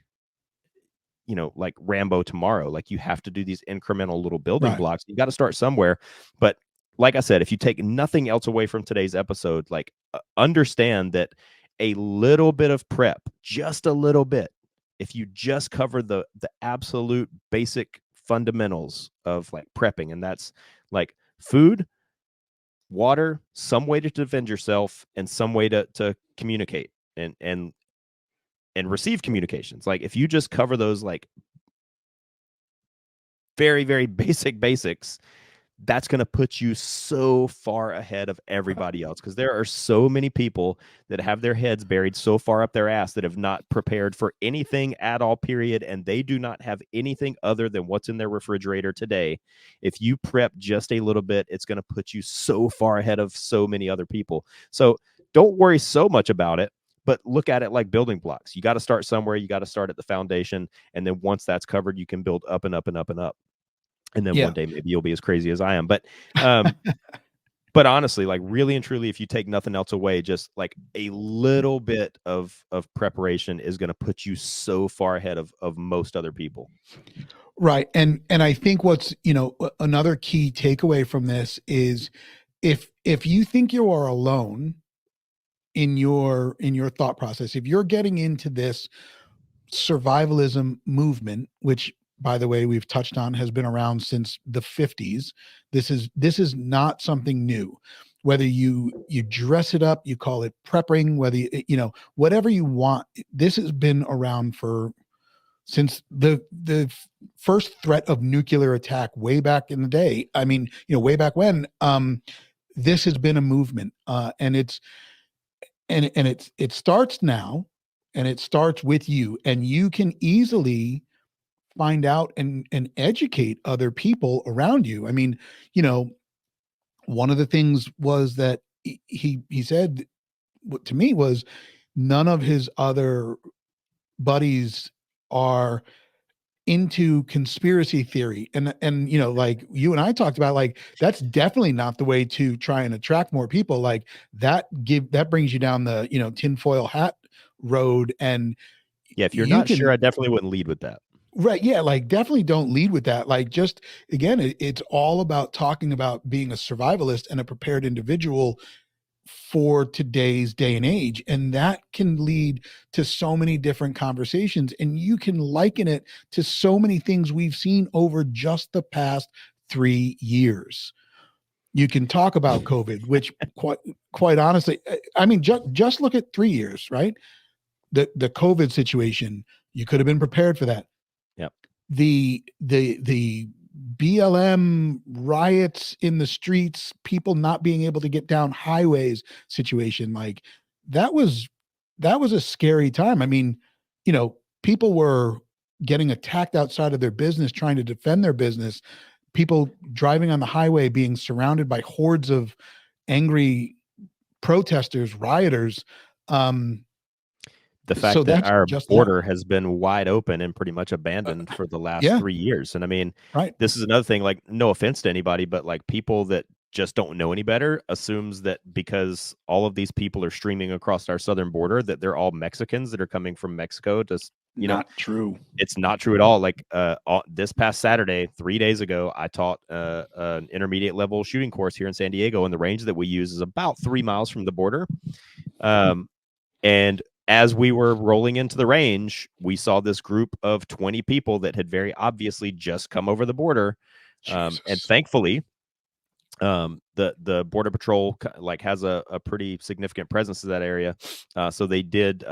you know, like Rambo tomorrow. Like you have to do these incremental little building blocks. You got to start somewhere. But like I said, if you take nothing else away from today's episode, like understand that a little bit of prep, just a little bit, if you just cover the absolute basic fundamentals of like prepping, and that's like food, water, some way to defend yourself, and some way to communicate and receive communications. Like if you just cover those like very, very basics, that's going to put you so far ahead of everybody else, because there are so many people that have their heads buried so far up their ass that have not prepared for anything at all, period, and they do not have anything other than what's in their refrigerator today. If you prep just a little bit, it's going to put you so far ahead of so many other people. So don't worry so much about it, but look at it like building blocks. You got to start somewhere. You got to start at the foundation, and then once that's covered, you can build up and up and up and up. And then one day maybe you'll be as crazy as I am. But but honestly, like really and truly, if you take nothing else away, just like a little bit of preparation is going to put you so far ahead of most other people. Right. And I think what's, you know, another key takeaway from this is if you think you are alone in your thought process, if you're getting into this survivalism movement, which by the way, we've touched on, has been around since the 50s. This is not something new. Whether you dress it up, you call it prepping, whether you know, whatever you want, this has been around since the first threat of nuclear attack way back in the day. I mean, you know, way back when, this has been a movement, and it starts now, and it starts with you, and you can easily find out and educate other people around you. I mean, you know, one of the things was that he said to me was none of his other buddies are into conspiracy theory. And you know, like you and I talked about, like that's definitely not the way to try and attract more people. Like that brings you down the, you know, tinfoil hat road. And yeah, if you're not sure, I definitely wouldn't lead with that. Right. Yeah. Like definitely don't lead with that. Like just again, it's all about talking about being a survivalist and a prepared individual for today's day and age. And that can lead to so many different conversations. And you can liken it to so many things we've seen over just the past 3 years. You can talk about COVID, which quite honestly, I mean, just look at 3 years, right? The COVID situation, you could have been prepared for that. Yep. The BLM riots in the streets, people not being able to get down highways situation, like that was a scary time. I mean, you know, people were getting attacked outside of their business, trying to defend their business. People driving on the highway being surrounded by hordes of angry protesters, rioters. The fact that our border has been wide open and pretty much abandoned for the last 3 years. And I mean, this is another thing, like no offense to anybody, but like people that just don't know any better, assumes that because all of these people are streaming across our southern border, that they're all Mexicans that are coming from Mexico. Just, not true. It's not true at all. Like this past Saturday, 3 days ago, I taught an intermediate level shooting course here in San Diego, and the range that we use is about 3 miles from the border. And as we were rolling into the range, we saw this group of 20 people that had very obviously just come over the border. And thankfully, the Border Patrol like has a pretty significant presence in that area. So they did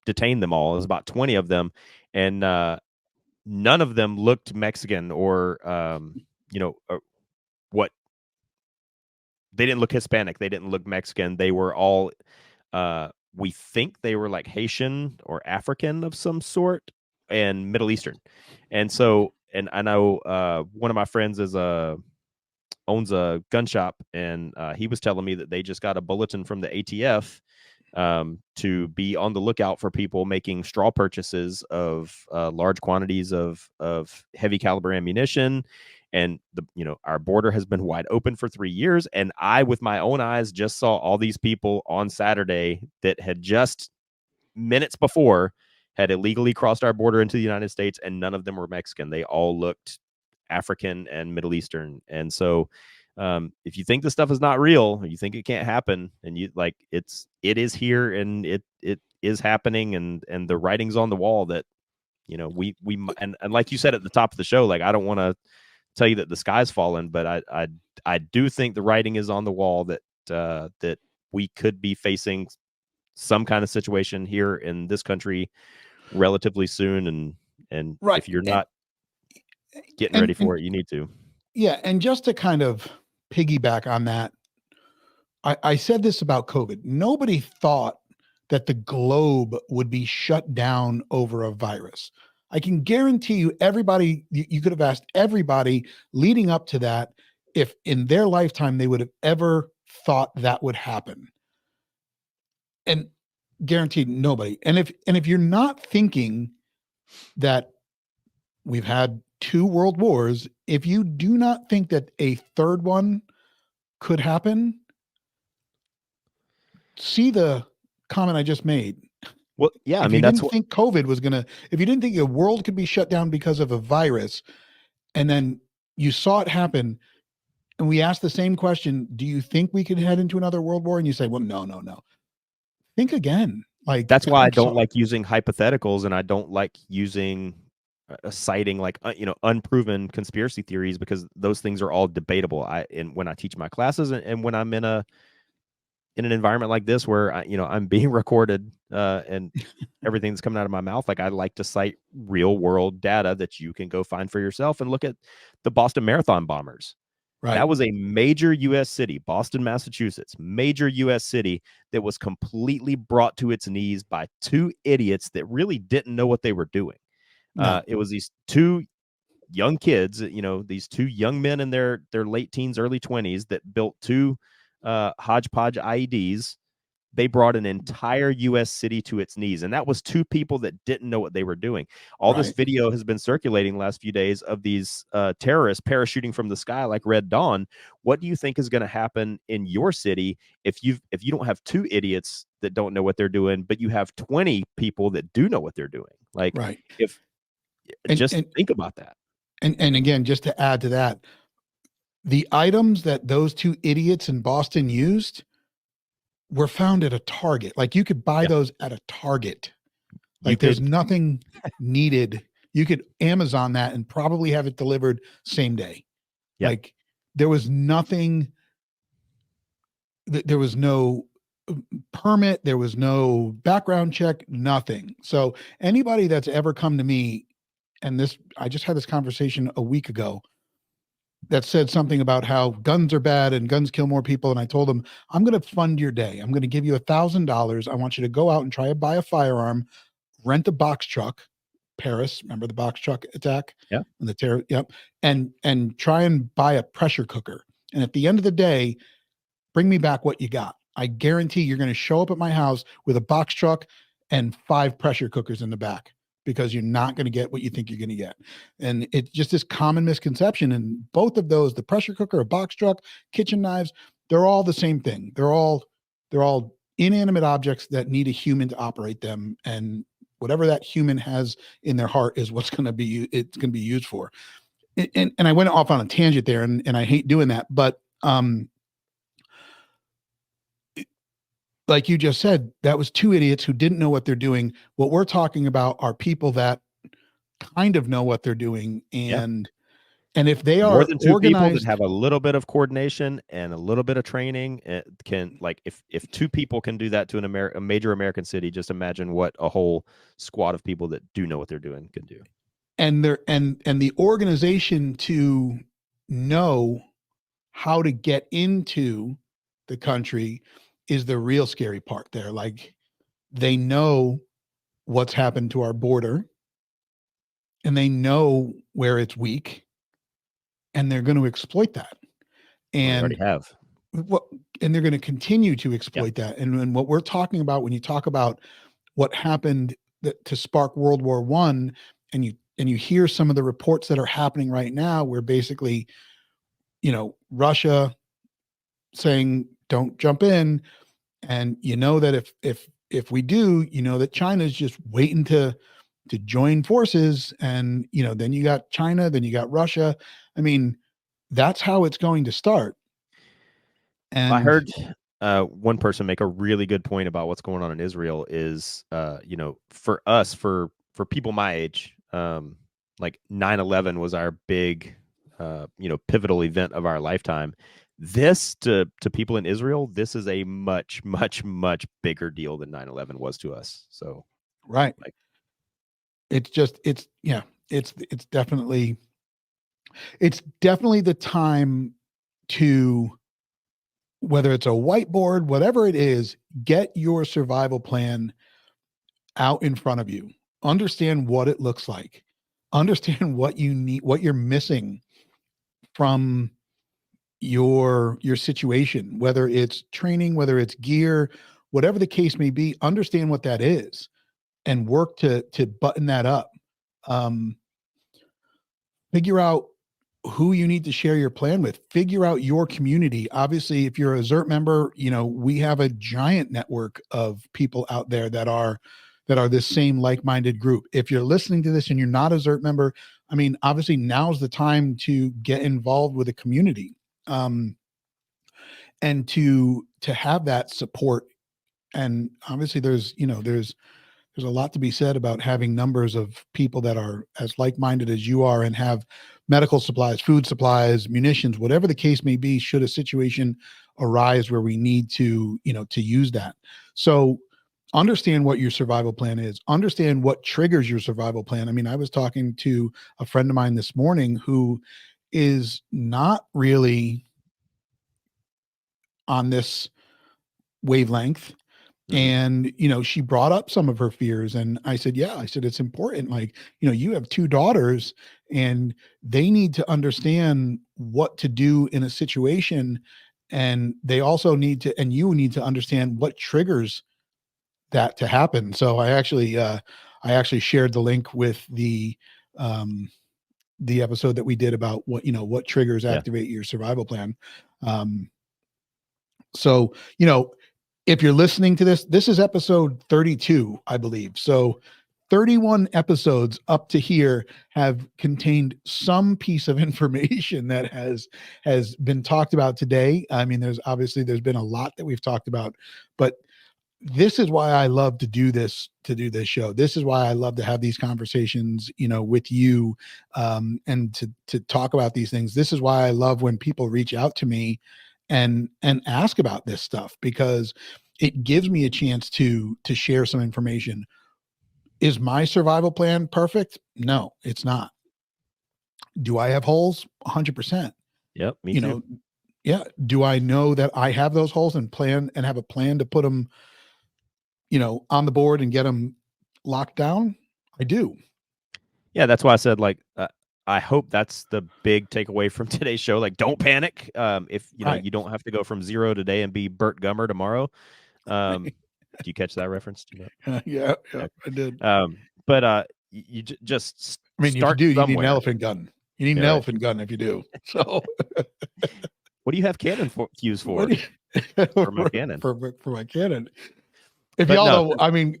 detain them all. It was about 20 of them. And none of them looked Mexican or, what they didn't look Hispanic. They didn't look Mexican. They were all, we think they were like Haitian or African of some sort and Middle Eastern. And so, and I know one of my friends owns a gun shop, and he was telling me that they just got a bulletin from the ATF to be on the lookout for people making straw purchases of large quantities of heavy caliber ammunition. And our border has been wide open for 3 years, and I, with my own eyes, just saw all these people on Saturday that had just minutes before had illegally crossed our border into the United States, and none of them were Mexican. They all looked African and Middle Eastern. And so if you think this stuff is not real, or you think it can't happen, and you like it is here, and it is happening, and the writing's on the wall that we and like you said at the top of the show, like I don't want to tell you that the sky's fallen, but I do think the writing is on the wall that that we could be facing some kind of situation here in this country relatively soon, and right. If you're not getting ready for it, you need to. Yeah, and just to kind of piggyback on that, I said this about COVID. Nobody thought that the globe would be shut down over a virus. I can guarantee you, everybody, you could have asked everybody leading up to that if in their lifetime they would have ever thought that would happen. And guaranteed nobody. And if you're not thinking that we've had 2 world wars, if you do not think that a third one could happen, see the comment I just made. Well, yeah, if you didn't think COVID was gonna, if you didn't think the world could be shut down because of a virus, and then you saw it happen, and we asked the same question, do you think we could head into another world war? And you say, well, no. Think again. Like, that's why I don't like using hypotheticals, and I don't like using citing like unproven conspiracy theories, because those things are all debatable. And when I teach my classes, and when I'm in an environment like this where I'm being recorded and everything that's coming out of my mouth, like I like to cite real world data that you can go find for yourself, and look at the Boston Marathon bombers. Right. That was a major U.S. city, Boston, Massachusetts, major U.S. city that was completely brought to its knees by 2 idiots that really didn't know what they were doing. No. It was these 2 young kids, these 2 young men in their late teens, early 20s that built 2 hodgepodge IEDs. They brought an entire U.S. city to its knees, and that was 2 people that didn't know what they were doing. All this video has been circulating the last few days of these terrorists parachuting from the sky like Red Dawn. What do you think is going to happen in your city if you don't have 2 idiots that don't know what they're doing, but you have 20 people that do know what they're doing? Like, think about that. And again, just to add to that, the items that those 2 idiots in Boston used were found at a Target. Like, you could buy those at a Target. Like, there's nothing needed. You could Amazon that and probably have it delivered same day. Yep. Like, there was nothing. There was no permit. There was no background check, nothing. So anybody that's ever come to me, and I just had this conversation a week ago, that said something about how guns are bad and guns kill more people. And I told them, I'm going to fund your day. I'm going to give you $1,000. I want you to go out and try to buy a firearm, rent a box truck. Paris, remember the box truck attack? Yeah. And the terror. Yep. And try and buy a pressure cooker. And at the end of the day, bring me back what you got. I guarantee you're going to show up at my house with a box truck and 5 pressure cookers in the back, because you're not going to get what you think you're going to get. And it's just this common misconception. And both of those, the pressure cooker, a box truck, kitchen knives, they're all the same thing. They're all inanimate objects that need a human to operate them. And whatever that human has in their heart is what's going to be, it's going to be used for. And I went off on a tangent there, and I hate doing that, but like you just said, that was two idiots who didn't know what they're doing. What we're talking about are people that kind of know what they're doing, and if they more are than two organized, people that have a little bit of coordination and a little bit of training, it can, like, if two people can do that to a major American city, just imagine what a whole squad of people that do know what they're doing can do. And the organization to know how to get into the country is the real scary part there. Like, they know what's happened to our border, and they know where it's weak, and they're going to exploit that. And they already have. And they're going to continue to exploit that. And what we're talking about, when you talk about what happened to spark World War I, and you hear some of the reports that are happening right now, where basically, Russia saying don't jump in, and that if we do, that China's just waiting to join forces, and then you got China, then you got Russia. I mean, that's how it's going to start. And I heard one person make a really good point about what's going on in Israel is, for us, for people my age, like 9/11 was our big, pivotal event of our lifetime. This to people in Israel, this is a much, much, much bigger deal than 9/11 was to us. So, right. Like, it's definitely the time to, whether it's a whiteboard, whatever it is, get your survival plan out in front of you. Understand what it looks like. Understand what you need, what you're missing from your situation, whether it's training, whether it's gear, whatever the case may be. Understand what that is and work to button that up. Figure out who you need to share your plan with. Figure out your community. Obviously, if you're a ZERT member, we have a giant network of people out there that are this same like-minded group. If you're listening to this and you're not a ZERT member, I mean, obviously now's the time to get involved with a community, and to have that support. And obviously there's a lot to be said about having numbers of people that are as like-minded as you are and have medical supplies, food supplies, munitions, whatever the case may be, should a situation arise where we need to use that. So understand what your survival plan is. Understand what triggers your survival plan. I mean, I was talking to a friend of mine this morning who is not really on this wavelength. And, she brought up some of her fears, and I said, it's important. Like, you have two daughters, and they need to understand what to do in a situation. And they also need to, and you need to understand what triggers that to happen. So I actually shared the link with the episode that we did about what triggers activate your survival plan. So, if you're listening to this is episode 32, I believe. So 31 episodes up to here have contained some piece of information that has been talked about today. I mean, there's been a lot that we've talked about, but this is why I love to do this show. This is why I love to have these conversations, with you, and to talk about these things. This is why I love when people reach out to me and ask about this stuff, because it gives me a chance to share some information. Is my survival plan perfect? No, it's not. Do I have holes? 100%. Yep, me too. Yeah. Do I know that I have those holes and have a plan to put them, on the board and get them locked down? I do. Yeah, that's why I said, like, I hope that's the big takeaway from today's show. Like, don't panic. If you don't have to go from 0 today and be Burt Gummer tomorrow. Do you catch that reference? Yeah, I did. just I mean, if you start do, you need an somewhere. elephant gun. You need an Yeah, right. elephant gun if you do. So what do you have cannon fuse for? what do you, For my cannon. for my cannon. If But y'all no, don't, I mean,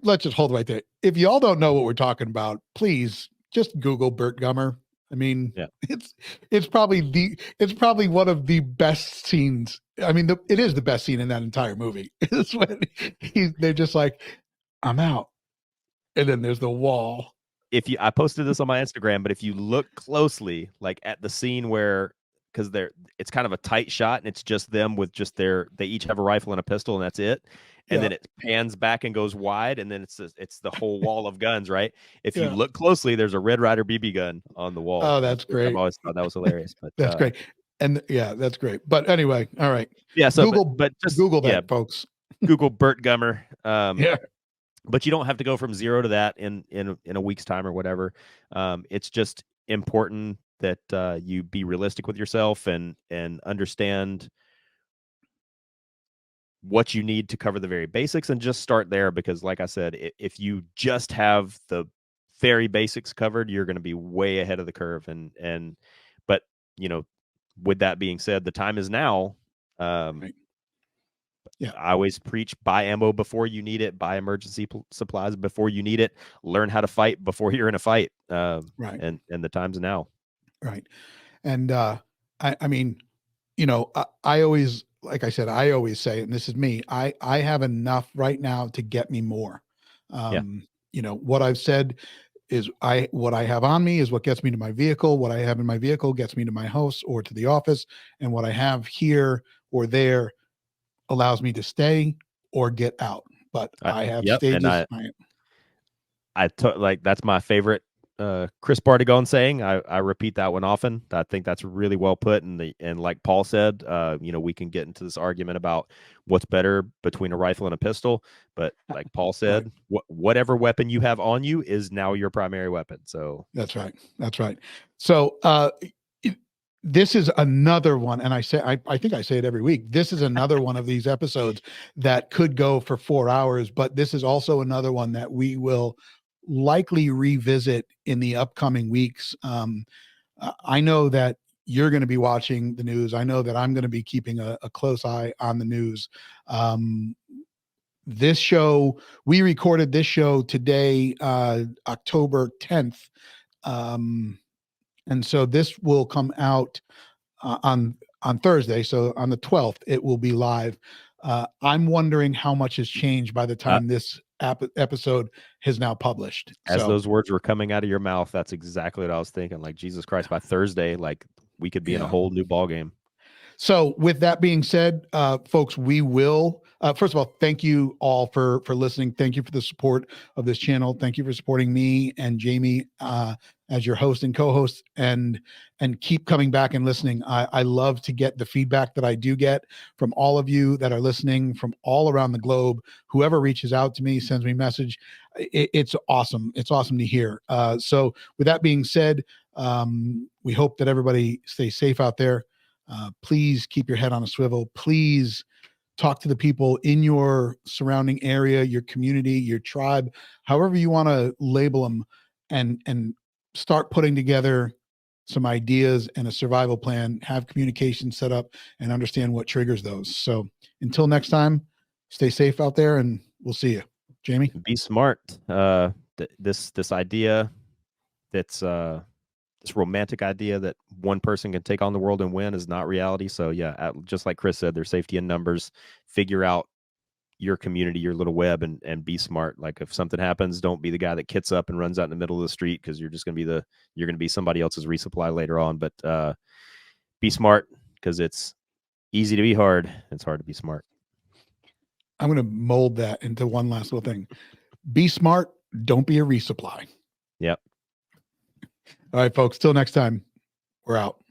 let's just hold it right there. If y'all don't know what we're talking about, please just Google Burt Gummer. I mean, yeah. it's probably one of the best scenes. I mean, it is the best scene in that entire movie. It's when they're just like, I'm out, and then there's the wall. I posted this on my Instagram, but if you look closely, like at the scene where, because it's kind of a tight shot and it's just them with just they each have a rifle and a pistol and that's it. And then it pans back and goes wide, and then it's the whole wall of guns, right? If you look closely, there's a Red Ryder BB gun on the wall. Oh, that's great. I've always thought that was hilarious. But that's great. And that's great. But anyway, all right. Yeah. So Google that, folks. Google Burt Gummer. Yeah. But you don't have to go from 0 to that in a week's time or whatever. It's just important that you be realistic with yourself and understand what you need to cover the very basics, and just start there, because like I said, if you just have the very basics covered, you're going to be way ahead of the curve. But with that being said, the time is now. Right. Yeah. I always preach: buy ammo before you need it, buy emergency supplies before you need it, learn how to fight before you're in a fight. Right. And the time's now. Right. And I mean, I always, like I said, I always say, and this is me, I have enough right now to get me more. What I've said is what I have on me is what gets me to my vehicle. What I have in my vehicle gets me to my house or to the office. And what I have here or there allows me to stay or get out. But I have stages. And like, that's my favorite Chris Bartigon saying. I repeat that one often. I think that's really well put. And like Paul said, we can get into this argument about what's better between a rifle and a pistol. But like Paul said, whatever weapon you have on you is now your primary weapon. So that's right. That's right. So this is another one, and I think I say it every week. This is another one of these episodes that could go for 4 hours, but this is also another one that we will likely revisit in the upcoming weeks. I know that you're going to be watching the news. I know that I'm going to be keeping a close eye on the news. This show, we recorded this show today, October 10th. And so this will come out on Thursday. So on the 12th, it will be live. I'm wondering how much has changed by the time this episode has now published. As those words were coming out of your mouth, that's exactly what I was thinking. Like, Jesus Christ, by Thursday, like, we could be in a whole new ball game. So with that being said, folks, we will, first of all, thank you all for listening. Thank you for the support of this channel. Thank you for supporting me and Jamie as your host and co-host, and keep coming back and listening. I love to get the feedback that I do get from all of you that are listening from all around the globe. Whoever reaches out to me, sends me a message. It's awesome. It's awesome to hear. So with that being said, we hope that everybody stays safe out there. Please keep your head on a swivel. Please talk to the people in your surrounding area, your community, your tribe, however you want to label them, and start putting together some ideas and a survival plan. Have communication set up and understand what triggers those. So until next time, stay safe out there, and we'll see you. Jamie? Be smart. This idea that's this romantic idea that one person can take on the world and win is not reality. So yeah, just like Chris said, there's safety in numbers. Figure out your community, your little web, and be smart. Like, if something happens, don't be the guy that kits up and runs out in the middle of the street, because you're just going to be somebody else's resupply later on. But be smart, because it's easy to be hard. It's hard to be smart. I'm going to mold that into one last little thing. Be smart. Don't be a resupply. Yep. All right, folks. Till next time, we're out.